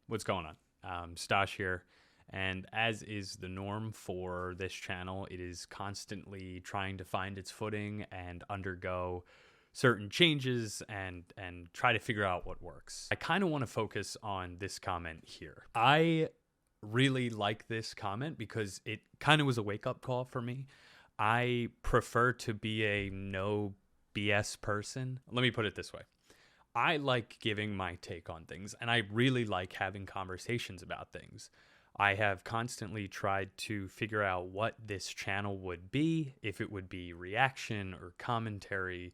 What's going on? Stash here. And as is the norm for this channel, it is constantly trying to find its footing and undergo certain changes and try to figure out what works. I kind of want to focus on this comment here. I really like this comment because it kind of was a wake-up call for me. I prefer to be a no BS person. Let me put it this way. I like giving my take on things, and I really like having conversations about things. I have constantly tried to figure out what this channel would be, if it would be reaction or commentary,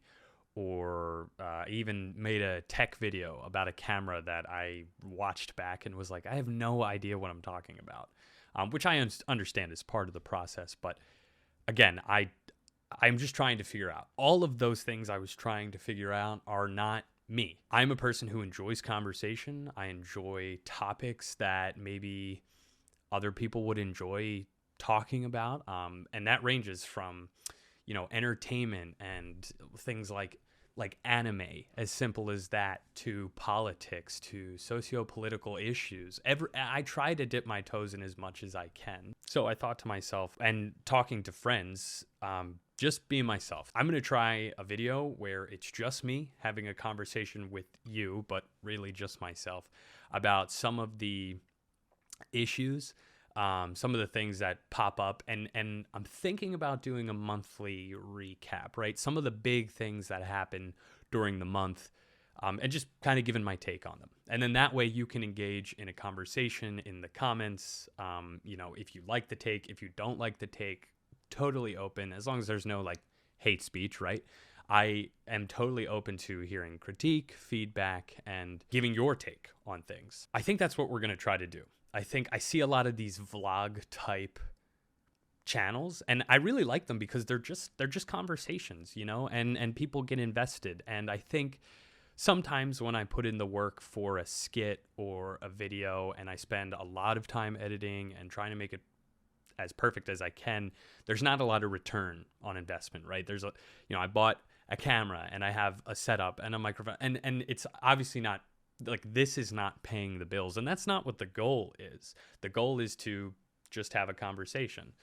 or even made a tech video about a camera that I watched back and was like, I have no idea what I'm talking about, which I understand is part of the process. But again, I'm just trying to figure out. All of those things I was trying to figure out are not me. I'm a person who enjoys conversation. I enjoy topics that maybe other people would enjoy talking about. And that ranges from, entertainment and things like anime, as simple as that, to politics, to socio-political issues. I try to dip my toes in as much as I can. So I thought to myself, and talking to friends, just being myself. I'm going to try a video where it's just me having a conversation with you, but really just myself, about some of the issues, some of the things that pop up, and I'm thinking about doing a monthly recap, right? Some of the big things that happen during the month, and just kind of giving my take on them. And then that way you can engage in a conversation in the comments. If you like the take, if you don't like the take, totally open, as long as there's no hate speech, right? I am totally open to hearing critique, feedback, and giving your take on things. I think that's what we're going to try to do. I think I see a lot of these vlog type channels, and I really like them because they're just conversations, and people get invested. And I think sometimes when I put in the work for a skit or a video and I spend a lot of time editing and trying to make it as perfect as I can, there's not a lot of return on investment, right? I bought a camera and I have a setup and a microphone, and it's obviously not this is not paying the bills, and that's not what the goal is. The goal is to just have a conversation,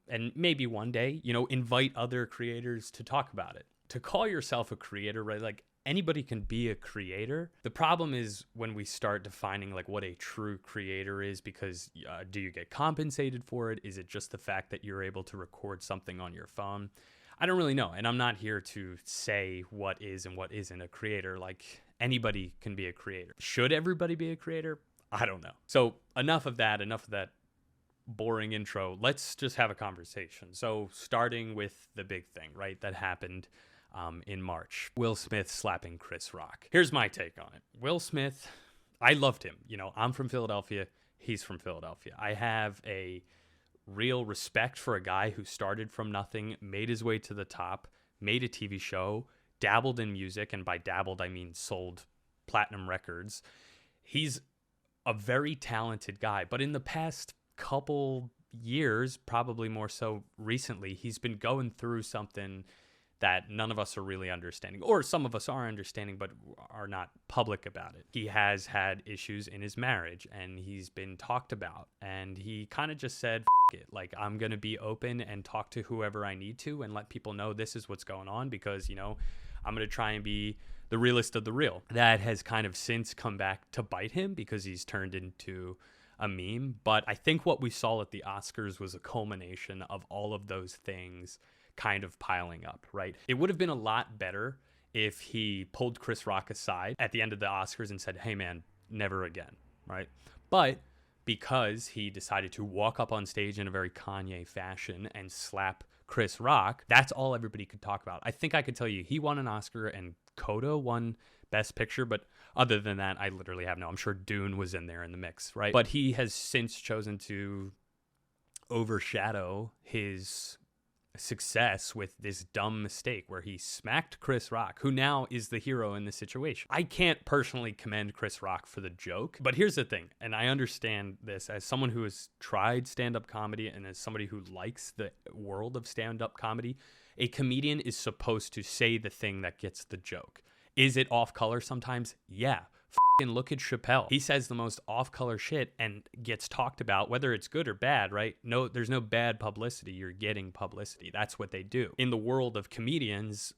and maybe one day, invite other creators to talk about it. To call yourself a creator, right? Anybody can be a creator. The problem is when we start defining what a true creator is, because do you get compensated for it? Is it just the fact that you're able to record something on your phone? I don't really know. And I'm not here to say what is and what isn't a creator. Anybody can be a creator. Should everybody be a creator? I don't know. So enough of that boring intro. Let's just have a conversation. So starting with the big thing, right, that happened in March. Will Smith slapping Chris Rock. Here's my take on it. Will Smith, I loved him. I'm from Philadelphia. He's from Philadelphia. I have a real respect for a guy who started from nothing, made his way to the top, made a TV show, dabbled in music, and by dabbled I mean sold platinum records. He's a very talented guy, but in the past couple years, probably more so recently, he's been going through something that none of us are really understanding, or some of us are understanding but are not public about it. He has had issues in his marriage, and he's been talked about, and he kind of just said, F it. I'm going to be open and talk to whoever I need to and let people know this is what's going on, because, I'm going to try and be the realest of the real. That has kind of since come back to bite him because he's turned into a meme. But I think what we saw at the Oscars was a culmination of all of those things kind of piling up, right? It would have been a lot better if he pulled Chris Rock aside at the end of the Oscars and said, hey man, never again, right? But because he decided to walk up on stage in a very Kanye fashion and slap Chris Rock, that's all everybody could talk about. I think I could tell you he won an Oscar and Coda won Best Picture, but other than that, I literally have I'm sure Dune was in there in the mix, right? But he has since chosen to overshadow his success with this dumb mistake where he smacked Chris Rock, who now is the hero in this situation. I can't personally commend Chris Rock for the joke, but here's the thing, and I understand this as someone who has tried stand-up comedy and as somebody who likes the world of stand-up comedy. A comedian is supposed to say the thing that gets the joke. Is it off color sometimes? Yeah. Fucking look at Chappelle. He says the most off-color shit and gets talked about, whether it's good or bad, right? No, there's no bad publicity. You're getting publicity. That's what they do. In the world of comedians,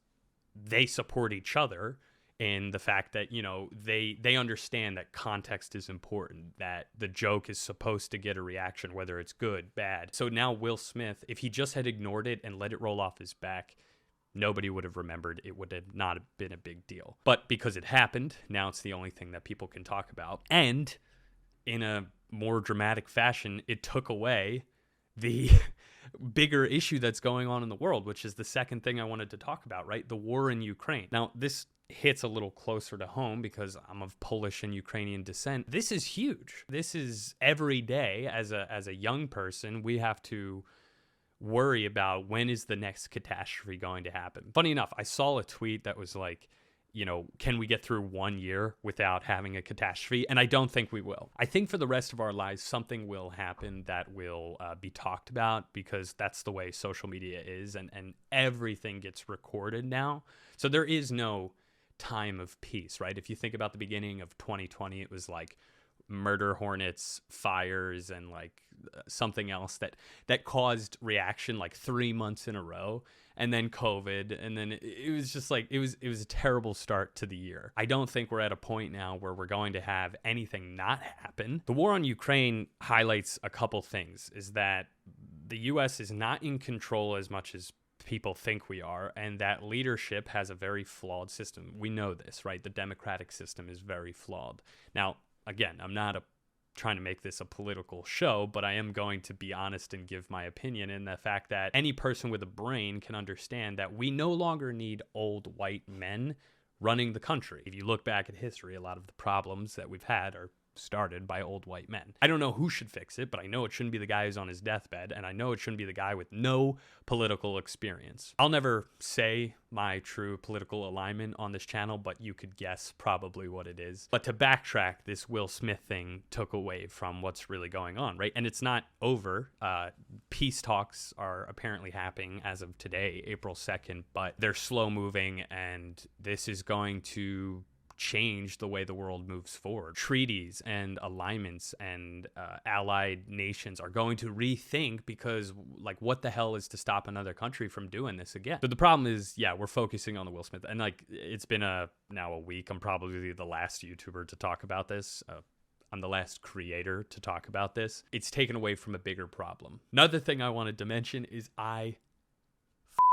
they support each other in the fact that, they understand that context is important, that the joke is supposed to get a reaction, whether it's good, bad. So now Will Smith, if he just had ignored it and let it roll off his back, nobody would have remembered. It would have not been a big deal. But because it happened, now it's the only thing that people can talk about. And in a more dramatic fashion, it took away the bigger issue that's going on in the world, which is the second thing I wanted to talk about, right? The war in Ukraine. Now, this hits a little closer to home because I'm of Polish and Ukrainian descent. This is huge. This is every day as a young person, we have to worry about when is the next catastrophe going to happen. Funny enough, I saw a tweet that was like, can we get through 1 year without having a catastrophe? And I don't think we will. I think for the rest of our lives, something will happen that will be talked about because that's the way social media is, and everything gets recorded now. So there is no time of peace, right? If you think about the beginning of 2020, it was like murder hornets, fires, and like something else that caused reaction like 3 months in a row, and then COVID, and then it was just like it was a terrible start to the year. I don't think we're at a point now where we're going to have anything not happen. The war on Ukraine highlights a couple things, is that the US is not in control as much as people think we are, and that leadership has a very flawed system. We know this, right? The democratic system is very flawed. Now, again, I'm not trying to make this a political show, but I am going to be honest and give my opinion in the fact that any person with a brain can understand that we no longer need old white men running the country. If you look back at history, a lot of the problems that we've had are started by old white men. I don't know who should fix it, but I know it shouldn't be the guy who's on his deathbed, and I know it shouldn't be the guy with no political experience. I'll never say my true political alignment on this channel, but you could guess probably what it is. But to backtrack, this Will Smith thing took away from what's really going on, right? And it's not over. Peace talks are apparently happening as of today, April 2nd, but they're slow moving, and this is going to change the way the world moves forward. Treaties and alignments and allied nations are going to rethink, because like, what the hell is to stop another country from doing this again? So the problem is, we're focusing on the Will Smith, and like, it's been now a week. I'm probably the last YouTuber to talk about this. I'm the last creator to talk about this. It's taken away from a bigger problem. Another thing I wanted to mention is I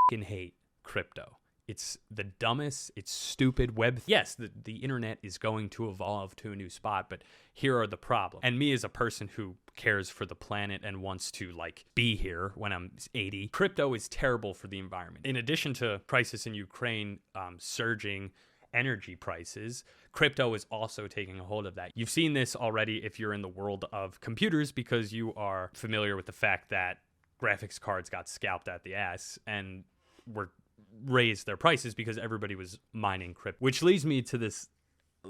fucking hate crypto. It's the dumbest, it's stupid web. Yes, the internet is going to evolve to a new spot, but here are the problems. And me as a person who cares for the planet and wants to like be here when I'm 80, crypto is terrible for the environment. In addition to crisis in Ukraine, surging energy prices, crypto is also taking a hold of that. You've seen this already if you're in the world of computers, because you are familiar with the fact that graphics cards got scalped at the ass and were raised their prices because everybody was mining crypto. Which leads me to this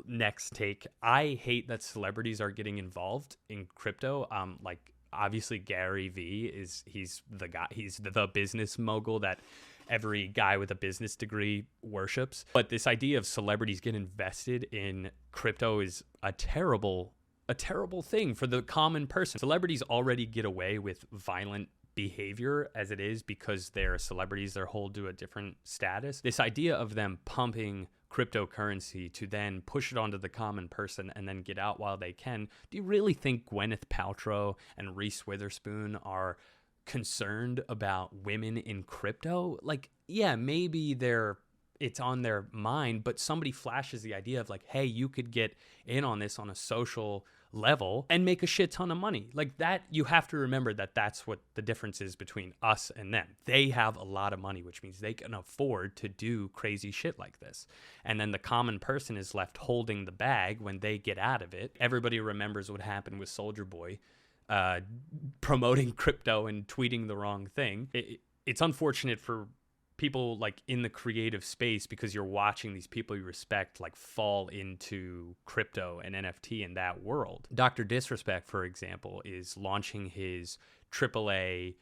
next take. I hate that celebrities are getting involved in crypto. Like, obviously Gary Vee he's the guy, he's the business mogul that every guy with a business degree worships. But this idea of celebrities get invested in crypto is a terrible thing for the common person. Celebrities already get away with violent behavior as it is because they're celebrities, they're held to a different status. This idea of them pumping cryptocurrency to then push it onto the common person and then get out while they can. Do you really think Gwyneth Paltrow and Reese Witherspoon are concerned about women in crypto? Like, yeah, maybe it's on their mind, but somebody flashes the idea of like, hey, you could get in on this on a social level and make a shit ton of money. Like that, you have to remember that that's what the difference is between us and them. They have a lot of money, which means they can afford to do crazy shit like this. And then the common person is left holding the bag when they get out of it. Everybody remembers what happened with Soulja Boy, promoting crypto and tweeting the wrong thing. It's unfortunate for people like in the creative space, because you're watching these people you respect like fall into crypto and NFT in that world. Dr. Disrespect, for example, is launching his AAA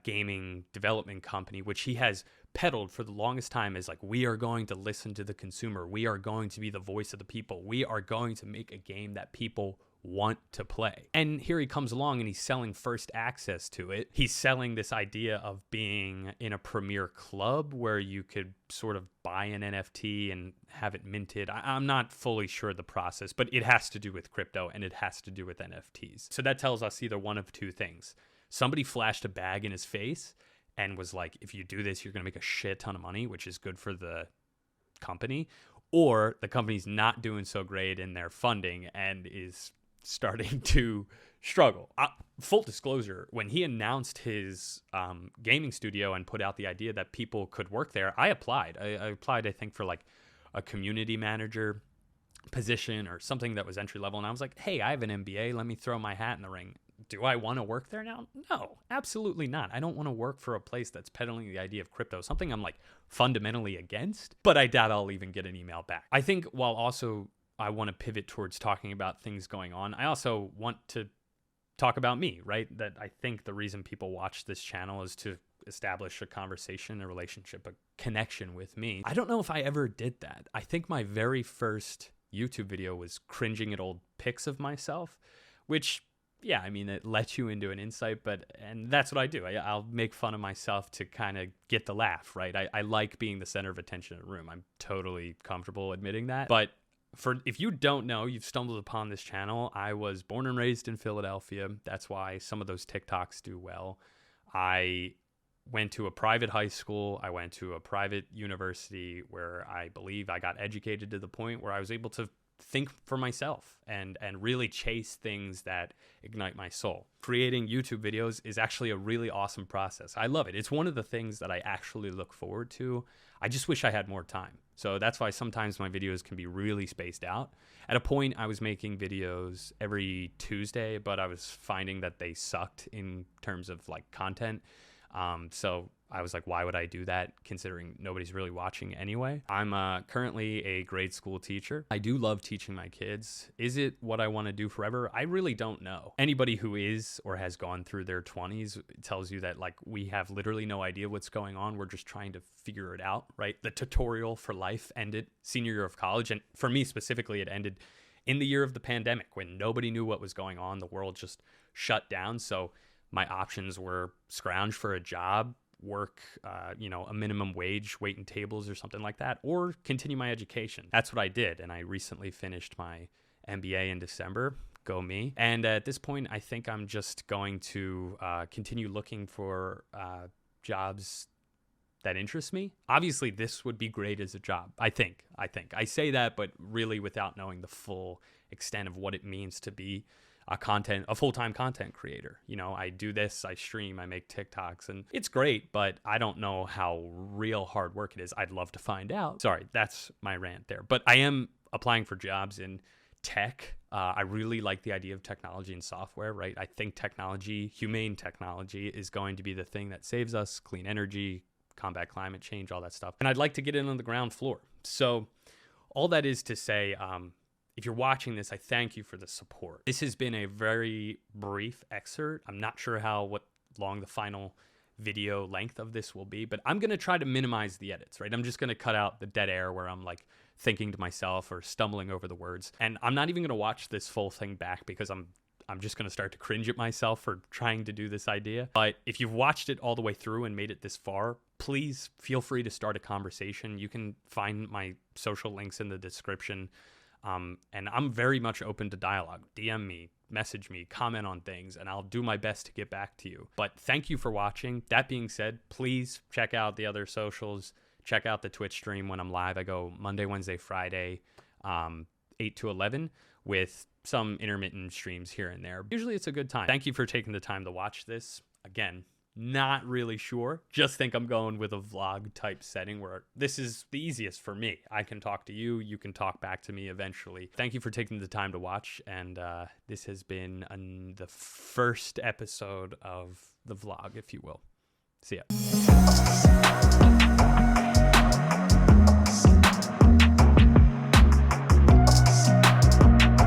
gaming development company, which he has peddled for the longest time is like, we are going to listen to the consumer. We are going to be the voice of the people. We are going to make a game that people want to play. And here he comes along and he's selling first access to it. He's selling this idea of being in a Premiere Club where you could sort of buy an NFT and have it minted. I'm not fully sure the process, but it has to do with crypto and it has to do with NFTs. So that tells us either one of two things. Somebody flashed a bag in his face and was like, if you do this, you're going to make a shit ton of money, which is good for the company. Or the company's not doing so great in their funding and is starting to struggle. Full disclosure, when he announced his gaming studio and put out the idea that people could work there, I applied. I applied, I think, for like a community manager position or something that was entry level. And I was like, hey, I have an MBA. Let me throw my hat in the ring. Do I want to work there now? No, absolutely not. I don't want to work for a place that's peddling the idea of crypto, something I'm like fundamentally against, but I doubt I'll even get an email back. I think while also I want to pivot towards talking about things going on, I also want to talk about me, right? That I think the reason people watch this channel is to establish a conversation, a relationship, a connection with me. I don't know if I ever did that. I think my very first YouTube video was cringing at old pics of myself, which, yeah, I mean, it lets you into an insight, and that's what I do. I'll make fun of myself to kind of get the laugh, right? I like being the center of attention in a room. I'm totally comfortable admitting that. But if you don't know, you've stumbled upon this channel. I was born and raised in Philadelphia. That's why some of those TikToks do well. I went to a private high school. I went to a private university where I believe I got educated to the point where I was able to think for myself and really chase things that ignite my soul. Creating YouTube videos is actually a really awesome process. I love it. It's one of the things that I actually look forward to. I just wish I had more time. So that's why sometimes my videos can be really spaced out. At a point, I was making videos every Tuesday, but I was finding that they sucked in terms of like content. So I was like, why would I do that considering nobody's really watching anyway? I'm currently a grade school teacher. I do love teaching my kids. Is it what I want to do forever? I really don't know. Anybody who is or has gone through their 20s tells you that like we have literally no idea what's going on. We're just trying to figure it out, right? The tutorial for life ended senior year of college. And for me specifically, it ended in the year of the pandemic when nobody knew what was going on. The world just shut down. So my options were scrounge for a job, work, a minimum wage, waiting tables or something like that, or continue my education. That's what I did. And I recently finished my MBA in December. Go me. And at this point, I think I'm just going to continue looking for jobs that interest me. Obviously, this would be great as a job. I think. I say that, but really without knowing the full extent of what it means to be a full-time content creator. You know, I do this, I stream, I make TikToks, and it's great, but I don't know how real hard work it is. I'd love to find out. Sorry, that's my rant there. But I am applying for jobs in tech. I really like the idea of technology and software, right? I think technology, humane technology, is going to be the thing that saves us, clean energy, combat climate change, all that stuff. And I'd like to get in on the ground floor. So all that is to say, if you're watching this, I thank you for the support. This has been a very brief excerpt. I'm not sure what long the final video length of this will be, but I'm going to try to minimize the edits, right? I'm just going to cut out the dead air where I'm like thinking to myself or stumbling over the words. And I'm not even going to watch this full thing back because I'm just going to start to cringe at myself for trying to do this idea. But if you've watched it all the way through and made it this far, please feel free to start a conversation. You can find my social links in the description. And I'm very much open to dialogue. DM me, message me, comment on things, and I'll do my best to get back to you. But thank you for watching. That being said, please check out the other socials. Check out the Twitch stream when I'm live. I go Monday, Wednesday, Friday, 8 to 11 with some intermittent streams here and there. Usually it's a good time. Thank you for taking the time to watch this. Again, not really sure. Just think I'm going with a vlog type setting where this is the easiest for me. I can talk to you. You can talk back to me eventually. Thank you for taking the time to watch. And this has been the first episode of the vlog, if you will. See ya.